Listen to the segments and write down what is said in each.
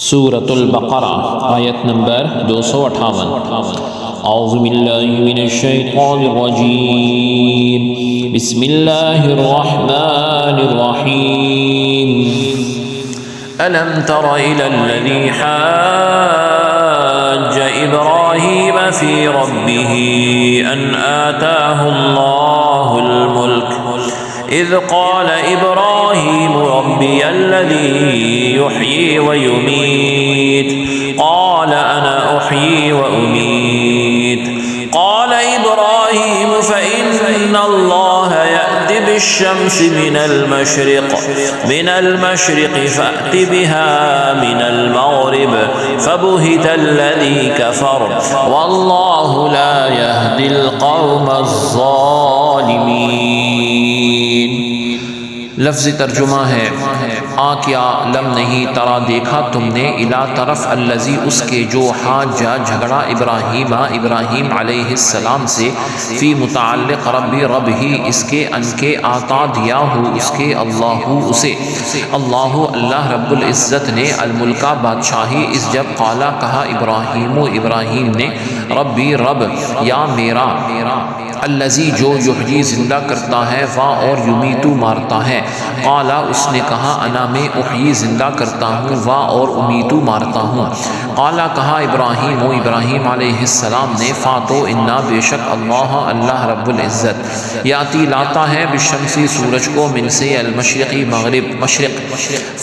سورة البقرہ آیت نمبر 258۔ اعوذ باللہ من الشیطان الرجیم، بسم اللہ الرحمن الرحیم۔ ألم تر إلى الذي حاج إبراهيم في ربه أن آتاه الله الملك إذ قال إبراهيم ربي الذي يحيي ويميت قال أنا أحيي وأميت قال إبراهيم فإن الله يأتي بالشمس من المشرق فأت بها من المغرب فبهت الذي كفر والله لا يهدي القوم الظالمين۔ لفظ ترجمہ ہے کیا لم نہیں ترا دیکھا تم نے الا طرف الذی اس کے جو حاجہ جھگڑا ابراہیم علیہ السلام سے فی متعلق ربی رب ہی اس کے ان کے آتا دیا ہو اس کے اللہ اسے اللہ رب العزت نے الملکہ بادشاہی اس جب قالا کہا ابراہیم نے ربی رب یا میرا الذی جو یحیی زندہ کرتا ہے وا اور یمیتو مارتا ہے قالا اس نے کہا انا میں احیی زندہ کرتا ہوں وا اور امیتو مارتا ہوں قالا کہا ابراہیم علیہ السلام نے فاتو انا بے شک اللہ رب العزت یاتی لاتا ہے بالشمسی سورج کو من سے المشرقی مشرق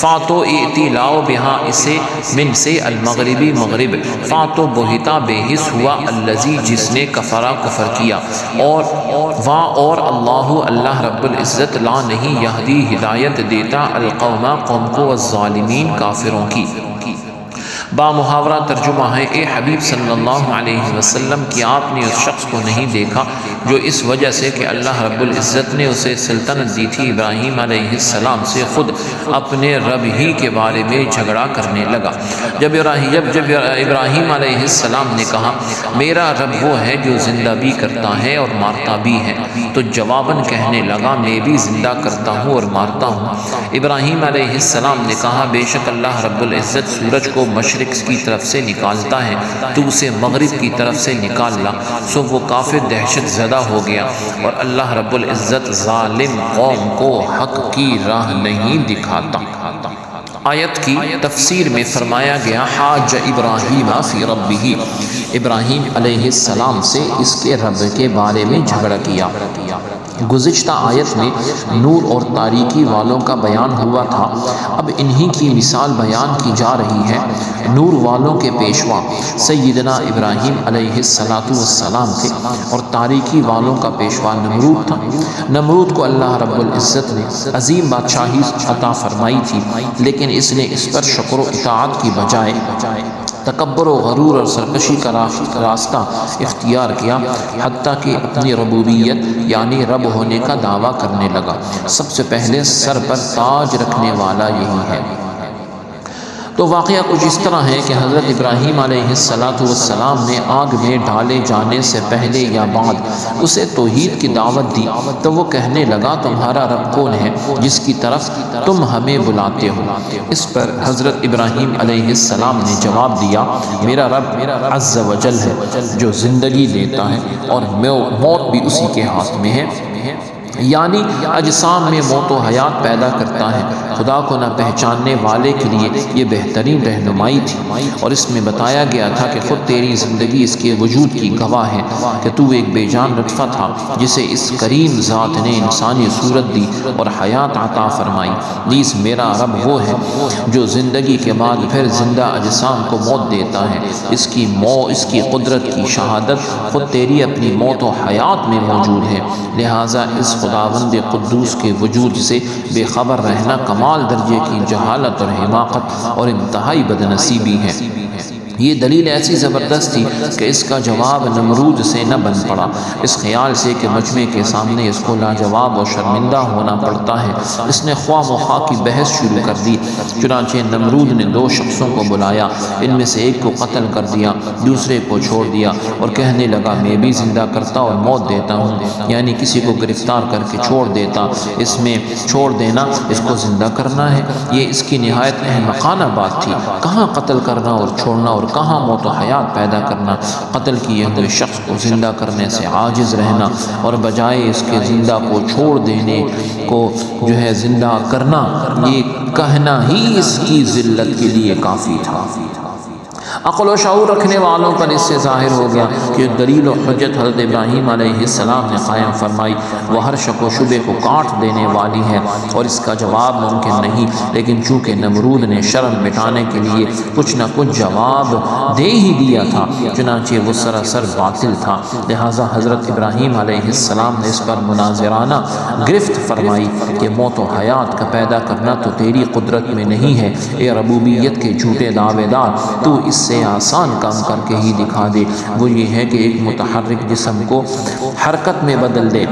فاتو ایتی لاؤ بہا اسے من سے المغربی مغرب فاتو بہتا بے حس ہوا الذی جس نے کفرا کفر کیا اور اللہ رب العزت لا نہیں یہدی ہدایت دیتا القوم قوم کو الظالمین کافروں کی۔ با محاورہ ترجمہ ہے اے حبیب صلی اللہ علیہ وسلم کہ آپ نے اس شخص کو نہیں دیکھا جو اس وجہ سے کہ اللہ رب العزت نے اسے سلطنت دی تھی ابراہیم علیہ السلام سے خود اپنے رب ہی کے بارے میں جھگڑا کرنے لگا۔ جب ابراہیم علیہ السلام نے کہا میرا رب وہ ہے جو زندہ بھی کرتا ہے اور مارتا بھی ہے تو جواباً کہنے لگا میں بھی زندہ کرتا ہوں اور مارتا ہوں۔ ابراہیم علیہ السلام نے کہا بے شک اللہ رب العزت سورج کو مشرق کی طرف سے نکالتا ہے تو اسے مغرب کی طرف سے نکال لا سو وہ کافر دہشت زدہ ہو گیا اور اللہ رب العزت ظالم قوم کو حق کی راہ نہیں دکھاتا۔ آیت کی تفسیر میں فرمایا گیا حاج ابراہیم فی ربہ، ابراہیم علیہ السلام سے اس کے رب کے بارے میں جھگڑا کیا۔ گزشتہ آیت میں نور اور تاریکی والوں کا بیان ہوا تھا، اب انہی کی مثال بیان کی جا رہی ہے۔ نور والوں کے پیشوا سیدنا ابراہیم علیہ السلام تھے اور تاریکی والوں کا پیشوا نمرود تھا۔ نمرود کو اللہ رب العزت نے عظیم بادشاہی عطا فرمائی تھی لیکن اس نے اس پر شکر و اطاعت کی بجائے تکبر و غرور اور سرکشی کا راستہ اختیار کیا، حتیٰ کہ اپنی ربوبیت یعنی رب ہونے کا دعویٰ کرنے لگا۔ سب سے پہلے سر پر تاج رکھنے والا یہی ہے۔ تو واقعہ کچھ اس طرح ہے کہ حضرت ابراہیم علیہ السلام نے آگ میں ڈالے جانے سے پہلے یا بعد اسے توحید کی دعوت دی تو وہ کہنے لگا تمہارا رب کون ہے جس کی طرف تم ہمیں بلاتے ہو؟ اس پر حضرت ابراہیم علیہ السلام نے جواب دیا میرا رب عز و جل ہے جو زندگی دیتا ہے اور موت بھی اسی کے ہاتھ میں ہے، یعنی اجسام میں موت و حیات پیدا کرتا ہے۔ خدا کو نہ پہچاننے والے کے لیے یہ بہترین رہنمائی تھی اور اس میں بتایا گیا تھا کہ خود تیری زندگی اس کے وجود کی گواہ ہے کہ تو ایک بے جان نطفہ تھا جسے اس کریم ذات نے انسانی صورت دی اور حیات عطا فرمائی۔ نیز میرا رب وہ ہے جو زندگی کے بعد پھر زندہ اجسام کو موت دیتا ہے، اس کی قدرت کی شہادت خود تیری اپنی موت و حیات میں موجود ہے، لہٰذا اس خداوند قدوس کے وجود سے بے خبر رہنا کمال درجے کی جہالت اور حماقت اور انتہائی بدنصیبی ہے۔ یہ دلیل ایسی زبردست تھی کہ اس کا جواب نمرود سے نہ بن پڑا، اس خیال سے کہ مجمع کے سامنے اس کو لاجواب اور شرمندہ ہونا پڑتا ہے۔ اس نے خواہ مخواہ کی بحث شروع کر دی۔ چنانچہ نمرود نے 2 شخصوں کو بلایا، ان میں سے ایک کو قتل کر دیا، دوسرے کو چھوڑ دیا، اور کہنے لگا میں بھی زندہ کرتا اور موت دیتا ہوں، یعنی کسی کو گرفتار کر کے چھوڑ دیتا، اس میں چھوڑ دینا اس کو زندہ کرنا ہے۔ یہ اس کی نہایت احمقانہ بات تھی۔ کہاں قتل کرنا اور چھوڑنا اور کہاں موت و حیات پیدا کرنا؟ قتل کیے ہوئے شخص کو زندہ کرنے سے عاجز رہنا اور بجائے اس کے زندہ کو چھوڑ دینے کو جو ہے زندہ کرنا، یہ کہنا ہی اس کی ذلت کے لیے کافی تھا۔ عقل و شعور رکھنے والوں پر اس سے ظاہر ہو گیا کہ دلیل و حجت حضرت ابراہیم علیہ السلام نے قائم فرمائی وہ ہر شک و شبے کو کاٹ دینے والی ہے اور اس کا جواب ممکن نہیں، لیکن چونکہ نمرود نے شرم مٹانے کے لیے کچھ نہ کچھ جواب دے ہی دیا تھا، چنانچہ وہ سراسر باطل تھا، لہٰذا حضرت ابراہیم علیہ السلام نے اس پر مناظرانہ گرفت فرمائی کہ موت و حیات کا پیدا کرنا تو تیری قدرت میں نہیں ہے، اے ربوبیت کے جھوٹے دعوے دار، تو اس سے آسان کام کر کے ہی دکھا دے، وہ یہ ہے کہ ایک متحرک جسم کو حرکت میں بدل دے،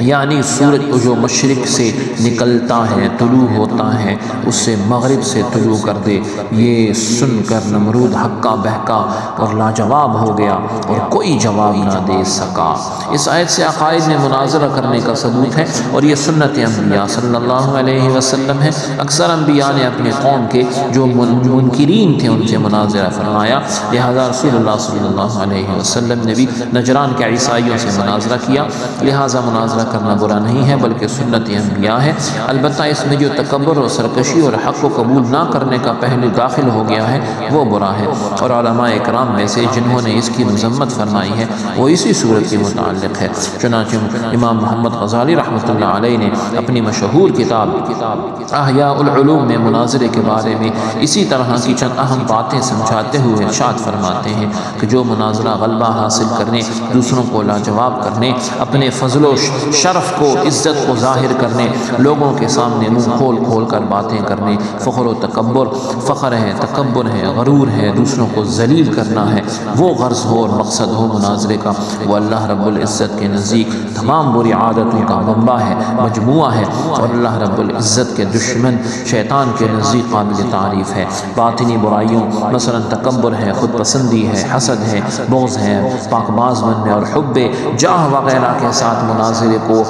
یعنی سورج جو مشرق سے نکلتا ہے طلوع ہوتا ہے اس سے مغرب سے طلوع کر دے۔ یہ سن کر نمرود ہکا بہکا اور لاجواب ہو گیا اور کوئی جواب نہ دے سکا۔ اس آیت سے عقائد میں مناظرہ کرنے کا ثبوت ہے اور یہ سنت انبیاء صلی اللہ علیہ وسلم ہے۔ اکثر انبیاء نے اپنے قوم کے جو منکرین تھے ان سے مناظرہ فرمایا، لہذا رسول اللہ صلی اللہ علیہ وسلم نے بھی نجران کے عیسائیوں سے مناظرہ کیا، لہذا مناظرہ کرنا برا نہیں ہے بلکہ سنت انبیاء ہے، البتہ اس میں جو تکبر اور سرکشی اور حق کو قبول نہ کرنے کا پہلو داخل ہو گیا ہے وہ برا ہے، اور علماء اکرام میں سے جنہوں نے اس کی مذمت فرمائی ہے وہ اسی صورت کے متعلق ہے۔ چنانچہ امام محمد غزالی رحمۃ اللہ علیہ نے اپنی مشہور کتاب احیاء العلوم میں مناظرے کے بارے میں اسی طرح کی چند اہم باتیں سمجھاتے ہوئے ارشاد فرماتے ہیں کہ جو مناظرہ غلبہ حاصل کرنے، دوسروں کو لاجواب کرنے، اپنے فضل و شرف کو عزت کو ظاہر کرنے، لوگوں کے سامنے منہ کھول کھول کر باتیں کرنے، فخر و تکبر، فخر ہے، تکبر ہے، غرور ہے، دوسروں کو ذلیل کرنا ہے، وہ غرض ہو اور مقصد ہو مناظرے کا، وہ اللہ رب العزت کے نزدیک تمام بری عادتوں کا منبع ہے، مجموعہ ہے، اور اللہ رب العزت کے دشمن شیطان کے نزدیک قابل تعریف ہے۔ باطنی برائیوں مثلا تکبر ہے، خود پسندی ہے، حسد ہے، بغض ہے، پاک باز بننے اور حب جاہ وغیرہ کے ساتھ مناظرے کو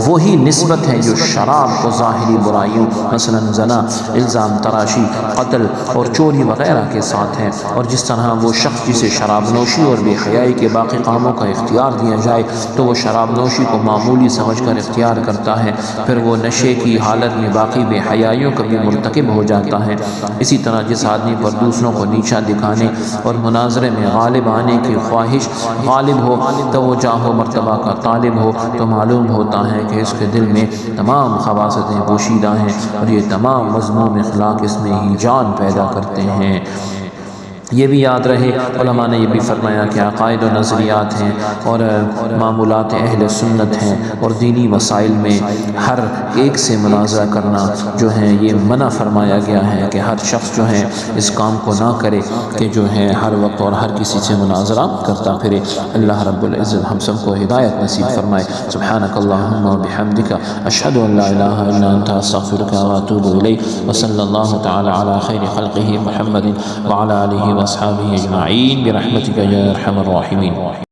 وہی نسبت ہے جو شراب کو ظاہری برائیوں مثلا زنا، الزام تراشی، قتل اور چوری وغیرہ کے ساتھ ہے، اور جس طرح وہ شخص جسے شراب نوشی اور بے حیائی کے باقی کاموں کا اختیار دیا جائے تو وہ شراب نوشی کو معمولی سمجھ کر اختیار کرتا ہے، پھر وہ نشے کی حالت میں باقی بے حیائیوں کا بھی مرتکب ہو جاتا ہے۔ اسی طرح جس آدمی پر دوسروں کو نیچا دکھانے اور مناظرے میں غالب آنے کی خواہش غالب ہو، توجہ و مرتبہ کا طالب ہو، تو معلوم ہوتا ہے کہ اس کے دل میں تمام خباثتیں پوشیدہ ہیں اور یہ تمام مذموم اخلاق اس میں ہی جان پیدا کرتے ہیں۔ یہ بھی یاد رہے، علماء نے یہ بھی فرمایا کہ عقائد و نظریات ہیں اور معمولات اہل سنت ہیں اور دینی مسائل میں ہر ایک سے مناظرہ کرنا جو ہے یہ منع فرمایا گیا ہے کہ ہر شخص جو ہے اس کام کو نہ کرے کہ جو ہے ہر وقت اور ہر کسی سے مناظرہ کرتا پھرے۔ اللہ رب العزت ہم سب کو ہدایت نصیب فرمائے۔ سبحانک اللہم و بحمدک، اشہد ان لا الہ الا انت، استغفرک و اتوب الیک، وصلی اللہ تعالی علی خیر خلقہ محمد وعلی آلہ واصحابہ اجمعین برحمتک یا ارحم الراحمین۔